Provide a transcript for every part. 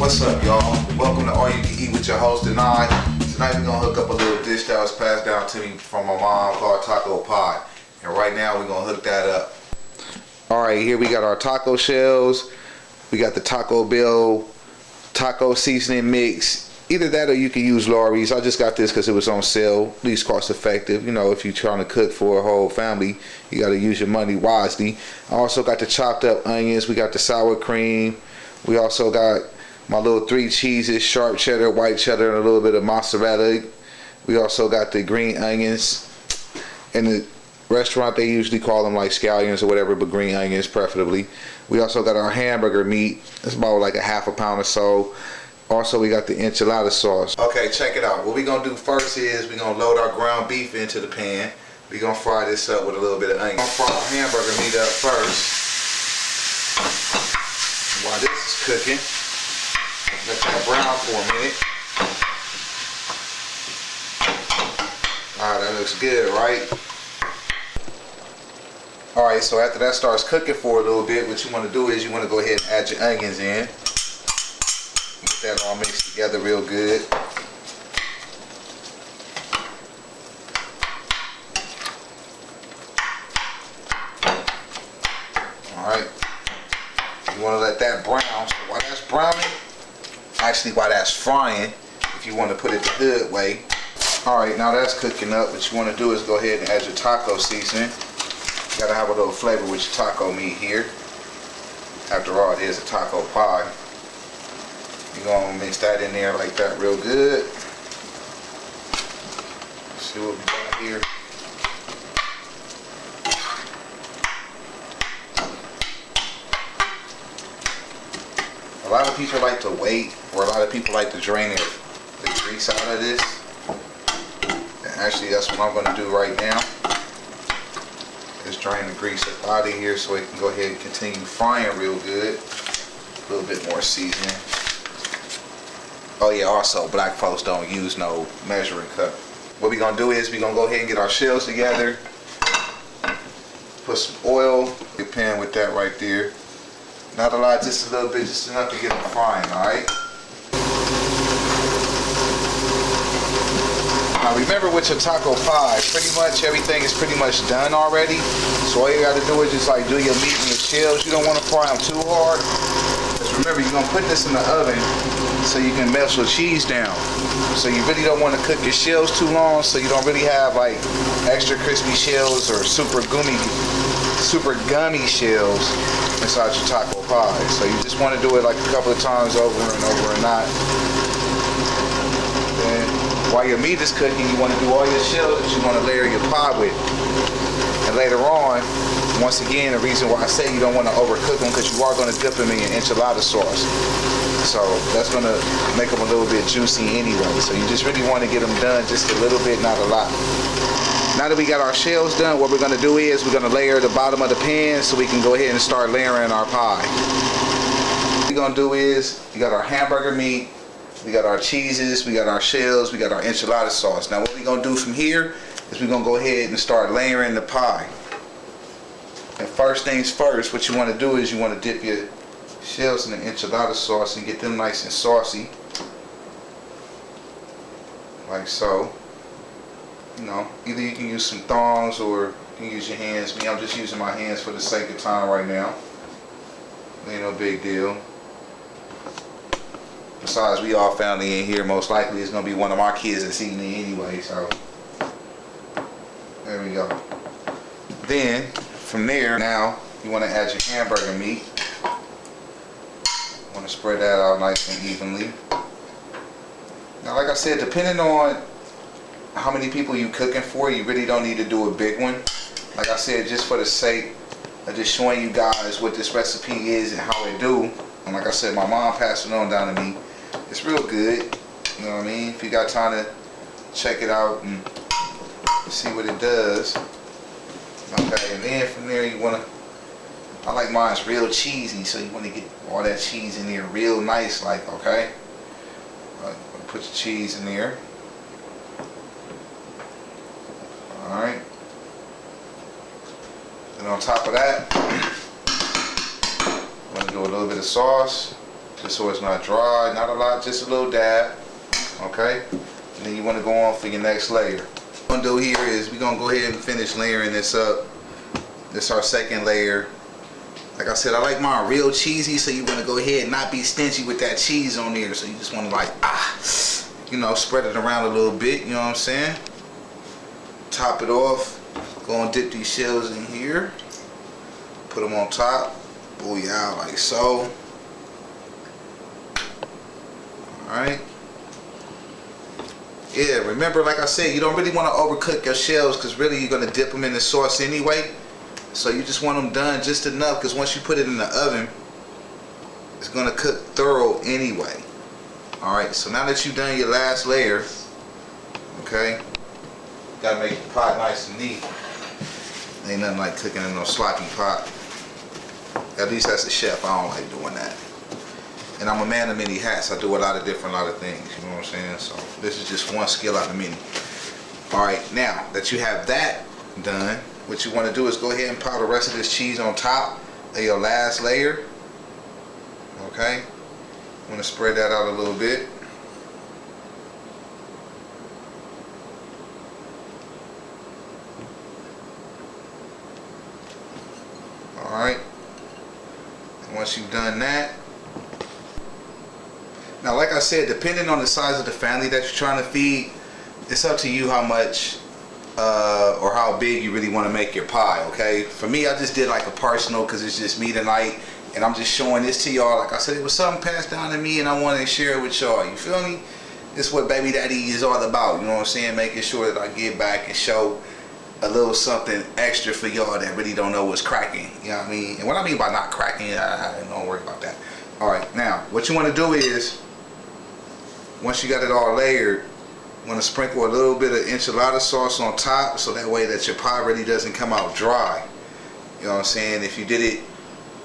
What's up, y'all? Welcome to All You Can Eat with your host, Denie. Tonight we're gonna hook up a little dish that was passed down to me from my mom called taco pie. And right now we're gonna hook that up. Alright, here we got our taco shells. We got the Taco Bell taco seasoning mix. Either that or you can use Lawry's. I just got this because it was on sale, least cost effective. You know, if you're trying to cook for a whole family, you got to use your money wisely. I also got the chopped up onions. We got the sour cream. We also got my little 3 cheeses, sharp cheddar, white cheddar, and a little bit of mozzarella. We also got the green onions. In the restaurant, they usually call them like scallions or whatever, but green onions preferably. We also got our hamburger meat. It's about like a half a pound or so. Also, we got the enchilada sauce. Okay, check it out. What we're going to do first is we're going to load our ground beef into the pan. We're going to fry this up with a little bit of onion. We're going to fry our hamburger meat up first. While this is cooking, let that brown for a minute. Alright, that looks good, right? Alright, so after that starts cooking for a little bit, what you want to do is you want to go ahead and add your onions in. Get that all mixed together real good. Alright. You want to let that brown. So while that's browning, actually while that's frying, if you want to put it the hood way. Alright, now that's cooking up. What you want to do is go ahead and add your taco seasoning. You gotta have a little flavor with your taco meat here. After all, it is a taco pie. You're gonna mix that in there like that real good. Let's see what we got here. A lot of people like to wait, or a lot of people like to drain the grease out of this. And actually, that's what I'm going to do right now. Is drain the grease up out of here so it can go ahead and continue frying real good. A little bit more seasoning. Oh yeah, also black folks don't use no measuring cup. What we're going to do is we're going to go ahead and get our shells together. Put some oil in the pan with that right there. Not a lot, just a little bit, just enough to get them frying, alright? Now remember with your taco pie, pretty much everything is pretty much done already. So all you gotta do is just like do your meat and your shells. You don't want to fry them too hard. Because remember, you're gonna put this in the oven so you can melt your cheese down. So you really don't want to cook your shells too long, so you don't really have like extra crispy shells or super gummy shells inside your taco pie. So you just want to do it like a couple of times over and over and not. Then while your meat is cooking, you want to do all your shells that you want to layer your pie with. And later on, once again, the reason why I say you don't want to overcook them, because you are going to dip them in your enchilada sauce. So that's going to make them a little bit juicy anyway. So you just really want to get them done just a little bit, not a lot. Now that we got our shells done, what we're going to do is we're going to layer the bottom of the pan so we can go ahead and start layering our pie. What we're going to do is, we got our hamburger meat, we got our cheeses, we got our shells, we got our enchilada sauce. Now what we're going to do from here is we're going to go ahead and start layering the pie. And first things first, what you want to do is you want to dip your shells in the enchilada sauce and get them nice and saucy. Like so. You know, either you can use some thongs or you can use your hands. Me, I'm just using my hands for the sake of time right now. Ain't no big deal. Besides, we all family in here. Most likely it's going to be one of our kids that's eating it anyway, so there we go. Then, from there, now, you want to add your hamburger meat. You want to spread that out nice and evenly. Now, like I said, depending on how many people you cooking for, you really don't need to do a big one. Like I said, just for the sake of just showing you guys what this recipe is and how it do. And like I said, my mom passed it on down to me. It's real good. You know what I mean? If you got time to check it out and see what it does. Okay, and then from there you want to, I like mine's real cheesy, so you want to get all that cheese in there real nice, like, okay? Put your cheese in there. Alright. And on top of that, I'm going to do a little bit of sauce. just so it's not dry. Not a lot, just a little dab. Okay? And then you want to go on for your next layer. What we're going to do here is we're going to go ahead and finish layering this up. This is our second layer. Like I said, I like mine real cheesy, so you want to go ahead and not be stingy with that cheese on there. So you just want to like, you know, spread it around a little bit, you know what I'm saying? Top it off. Go and dip these shells in here. Put them on top. Booyah, like so. Alright. Yeah, remember, like I said, you don't really want to overcook your shells because really you're going to dip them in the sauce anyway. So you just want them done just enough because once you put it in the oven, it's going to cook thorough anyway. Alright, so now that you've done your last layer, okay, you got to make the pot nice and neat. Ain't nothing like cooking in no sloppy pot. At least as a chef, I don't like doing that. And I'm a man of many hats. I do a lot of things, you know what I'm saying? So this is just one skill out of many. Alright, now that you have that done, what you want to do is go ahead and pile the rest of this cheese on top of your last layer. Okay? I'm going to spread that out a little bit. Alright. Once you've done that, now like I said, depending on the size of the family that you're trying to feed, it's up to you how much or how big you really want to make your pie. Okay, for me, I just did like a personal because it's just me tonight and I'm just showing this to y'all. Like I said, it was something passed down to me and I wanted to share it with y'all. You feel me? This is what Baby Daddy is all about, you know what I'm saying? Making sure that I get back and show a little something extra for y'all that really don't know what's cracking. You know what I mean? And what I mean by not cracking, don't worry about that. Alright, now what you want to do is, once you got it all layered, you want to sprinkle a little bit of enchilada sauce on top so that way that your pie really doesn't come out dry. You know what I'm saying? If you did it,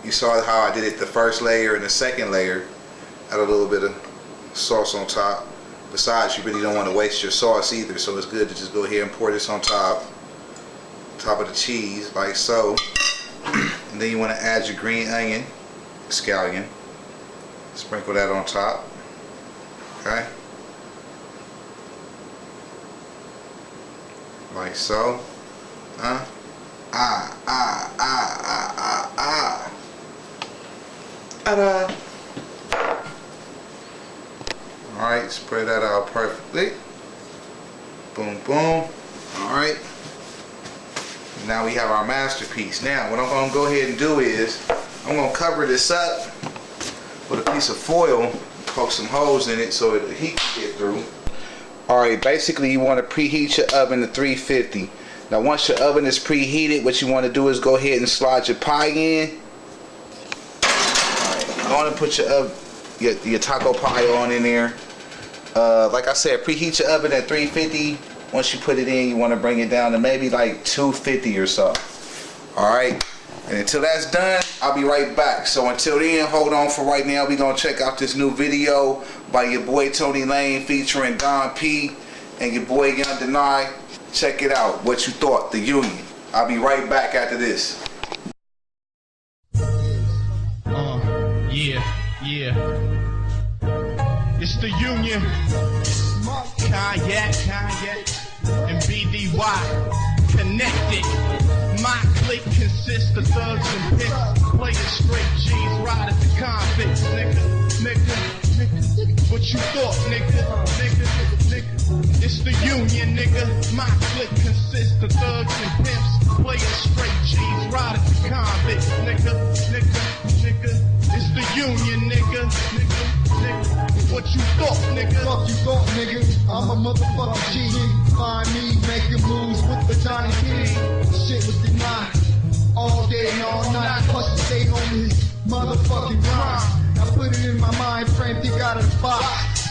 you saw how I did it the first layer and the second layer, add a little bit of sauce on top. Besides, you really don't want to waste your sauce either, so it's good to just go ahead and pour this on top of the cheese like so. And then you want to add your green onion, scallion, sprinkle that on top. Okay, like so. Alright, spread that out perfectly. Boom, boom. Alright. Now we have our masterpiece. Now, what I'm going to go ahead and do is, I'm going to cover this up with a piece of foil, poke some holes in it so the heat can get through. Alright, basically you want to preheat your oven to 350. Now once your oven is preheated, what you want to do is go ahead and slide your pie in. Alright, you want to put your taco pie on in there. Like I said, preheat your oven at 350. Once you put it in, you want to bring it down to maybe like 250 or so. Alright, and until that's done, I'll be right back. So until then, hold on for right now. We're going to check out this new video by your boy Tony Lane featuring Don P and your boy Young Denie. Check it out. What you thought, the Union. I'll be right back after this. Yeah. It's the Union. Kanye, and BDY. Connected. My clique consists of thugs and pimps, players straight G's, riders and convicts, nigga. What you thought, nigga? It's the Union, nigga. My clique consists of thugs and pimps, players straight G's, riders and convicts, nigga. It's the Union, nigga. What you thought, nigga? Fuck you thought, nigga. I'm a motherfucking G. Find me making moves with the Johnny P. Shit was denied all day and all night. Plus to stay on his motherfucking grind. I put it in my mind frame, think out of the box.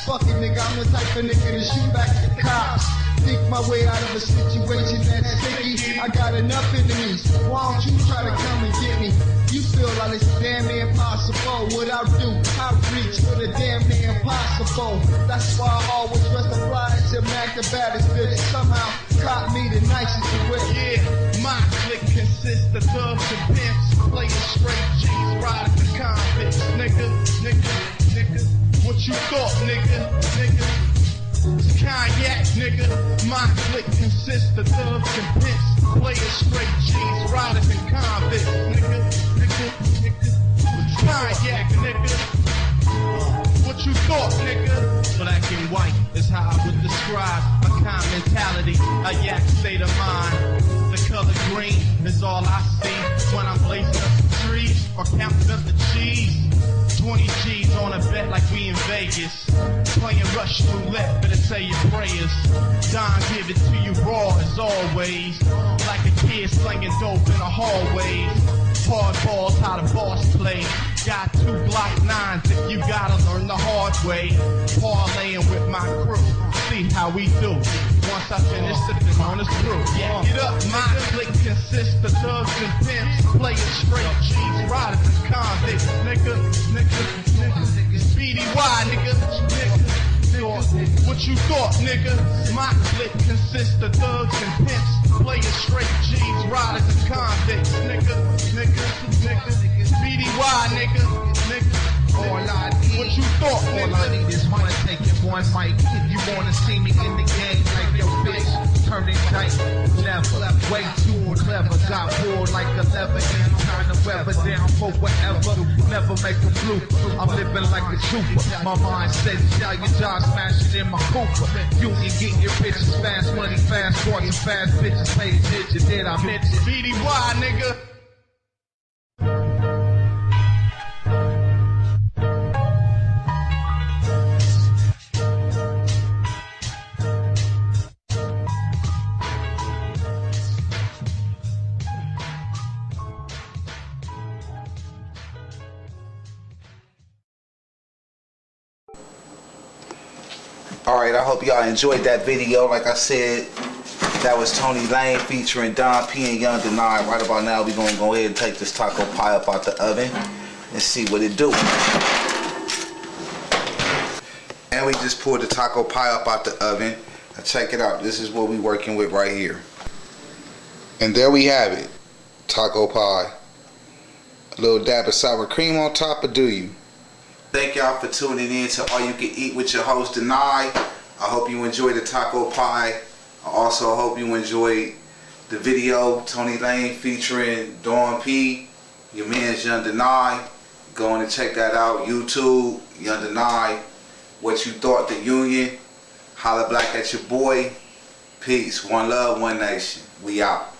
Fuck it, nigga, I'm the type of nigga to shoot back at the cops. Think my way out of a situation that's sticky. I got enough enemies. Why don't you try to come and get me? You feel like it's damn near impossible. What I do, I reach for the damn near impossible. That's why I always dress the fly to Mac the baddest bitch. Somehow caught me the nicest to wear. Yeah, my clique consists of thugs and pimps, playing straight G's, riders and convicts, nigga. What you thought, nigga? It's cognac, nigga. My clique consists of thugs and pimps, players, straight G's, riders and convicts, nigga. Cognac, nigga. What you thought, nigga? Black and white is how I would describe a calm mentality, a yak state of mind. The color green is all I see when I'm blazing up the trees or counting up the cheese. 20 G's on a bet like we in Vegas. Playing Russian roulette, better say your prayers. Don give it to you raw as always. Like a kid slinging dope in the hallways. Hard balls, how the boss play. Got 2 Glock 9s if you gotta learn the hard way. Parlaying with my crew, see how we do. Once I finish sipping on this brew. Yeah, get up, my clique consists of thugs and pimps, players, straight G's, riders and convicts, nigga. Speedy Y, nigga. What you thought, nigga? My clique consists of thugs and pimps, players, straight G's, riders and convicts, nigga. Speedy Y, nigga. All I need, What you thought, all I need is one take and one mic. If you wanna see me in the game like your bitch, turn it tight. Never, way too clever. Got bored like a lever and trying to weather down for whatever. Never make a blue. I'm living like a trooper. My mind says, yeah, your job smashing in my Cooper. You can get your bitches fast money, fast fortune, fast bitches. Pay attention, did I mention? Speedy Y, nigga. Alright, I hope y'all enjoyed that video. Like I said, that was Tony Lane featuring Don P and Young Denie. Right about now, we're going to go ahead and take this taco pie up out the oven and see what it do. And we just pulled the taco pie up out the oven. Now check it out. This is what we're working with right here. And there we have it. Taco pie. A little dab of sour cream on top, or do you? Thank y'all for tuning in to All You Can Eat with your host, Denie. I hope you enjoyed the taco pie. I also hope you enjoyed the video, Tony Lane featuring Dawn P, your man's Young Denie. Go on and check that out. YouTube, Young Denie. What you thought, the Union. Holla black at your boy. Peace. One love, one nation. We out.